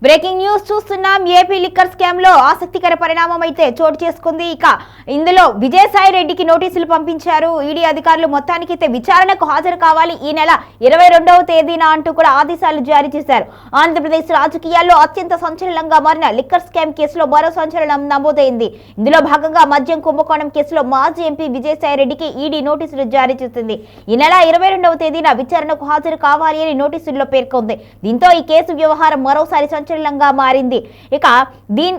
Breaking news చూస్తున్నాం. AP liquor scam లో ఆసక్తికర పరిణామం అయితే చోటు చేసుకుంది. ఇక ఇందులో విజయసాయి రెడ్డికి నోటీసులు పంపించారు ఈడీ అధికారులు. మొత్తానికైతే విచారణకు హాజరు కావాలి ఈ నెల 22వ తేదీన అంటూ కూడా ఆదేశాలు జారీ చేశారు. ఆంధ్రప్రదేశ్ రాజకీయాల్లో అత్యంత సంచలనంగా మారిన లిక్కర్ స్కామ్ కేసులో మరో సంచలనం నమోదైంది. ఇందులో భాగంగా మద్యం కుంభకోణం కేసులో మాజీ ఎంపీ విజయసాయి రెడ్డికి ఈడీ నోటీసులు జారీ చేసింది. ఈ నెల 22వ తేదీన విచారణకు హాజరు కావాలి అని నోటీసుల్లో పేర్కొంది. దీంతో ఈ కేసు వ్యవహారం మరోసారి సంచలనంగా మారింది. ఇక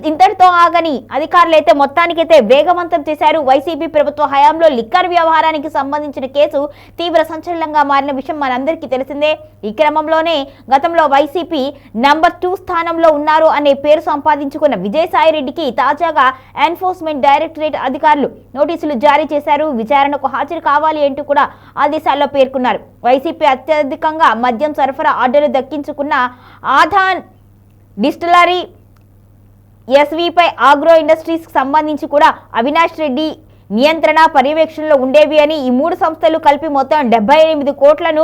ఇంతటితో ఆగని అధికారులు అయితే మొత్తానికైతే వేగవంతం చేశారు. వైసీపీ ప్రభుత్వ హయాంలో లిక్కర్ వ్యవహారానికి సంబంధించిన కేసు తీవ్ర సంచలనంగా మారిన విషయం మనందరికీ తెలిసిందే. ఈ క్రమంలోనే గతంలో వైసీపీ నంబర్ 2 స్థానంలో ఉన్నారు అనే పేరు సంపాదించుకున్న విజయసాయి రెడ్డికి తాజాగా ఎన్ఫోర్స్మెంట్ డైరెక్టరేట్ అధికారులు నోటీసులు జారీ చేశారు. విచారణకు హాజరు కావాలి అంటూ కూడా ఆదేశాల్లో పేర్కొన్నారు. వైసీపీ అత్యధికంగా మద్యం సరఫరా ఆర్డర్లు దక్కించుకున్న ఆధాన్ డిస్టిలరీ, ఎస్వీపై ఆగ్రో ఇండస్ట్రీస్ సంబంధించి కూడా అవినాష్ రెడ్డి నియంత్రణ పర్యవేక్షణలో ఉండేవి అని ఈ 3 సంస్థలు కలిపి మొత్తం 78 కోట్లను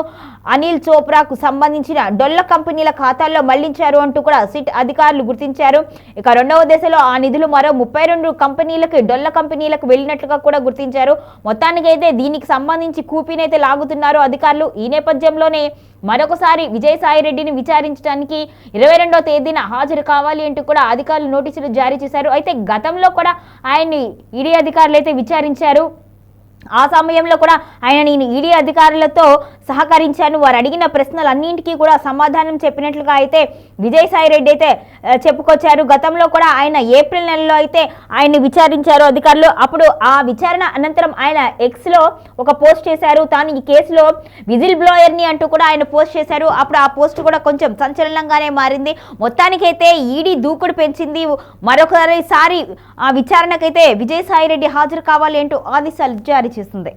అనిల్ చోప్రాకు సంబంధించిన డొల్ల కంపెనీల ఖాతాల్లో మళ్లించారు అంటూ కూడా సిట్ అధికారులు గుర్తించారు. ఇక రెండవ దశలో ఆ నిధులు మరో 32 కంపెనీలకు డొల్ల కంపెనీలకు వెళ్లినట్లుగా కూడా గుర్తించారు. మొత్తానికైతే దీనికి సంబంధించి కూపీనైతే లాగుతున్నారు అధికారులు. ఈ నేపథ్యంలోనే మరొకసారి విజయసాయి రెడ్డిని విచారించడానికి 22వ తేదీన హాజరు కావాలి అంటూ కూడా అధికారులు నోటీసులు జారీ చేశారు. అయితే గతంలో కూడా ఆయన్ని ఈడీ అధికారులు అయితే విచారించారు. ఆ సమయంలో కూడా ఆయన నేను ఈడీ అధికారులతో సహకరించాను, వారు అడిగిన ప్రశ్నలన్నింటికీ కూడా సమాధానం చెప్పినట్లుగా అయితే విజయసాయి రెడ్డి అయితే చెప్పుకొచ్చారు. గతంలో కూడా ఆయన ఏప్రిల్ నెలలో అయితే ఆయన్ని విచారించారు అధికారులు. అప్పుడు ఆ విచారణ అనంతరం ఆయన ఎక్స్లో ఒక పోస్ట్ చేశారు. తాను ఈ కేసులో విజిల్ బ్లోయర్ని అంటూ కూడా ఆయన పోస్ట్ చేశారు. అప్పుడు ఆ పోస్ట్ కూడా కొంచెం సంచలనంగానే మారింది. మొత్తానికైతే ఈడీ దూకుడు పెంచింది. మరొకసారి ఆ విచారణకైతే విజయసాయి రెడ్డి హాజరు కావాలి అంటూ ఆదేశాలు జారీ చేస్తుంది.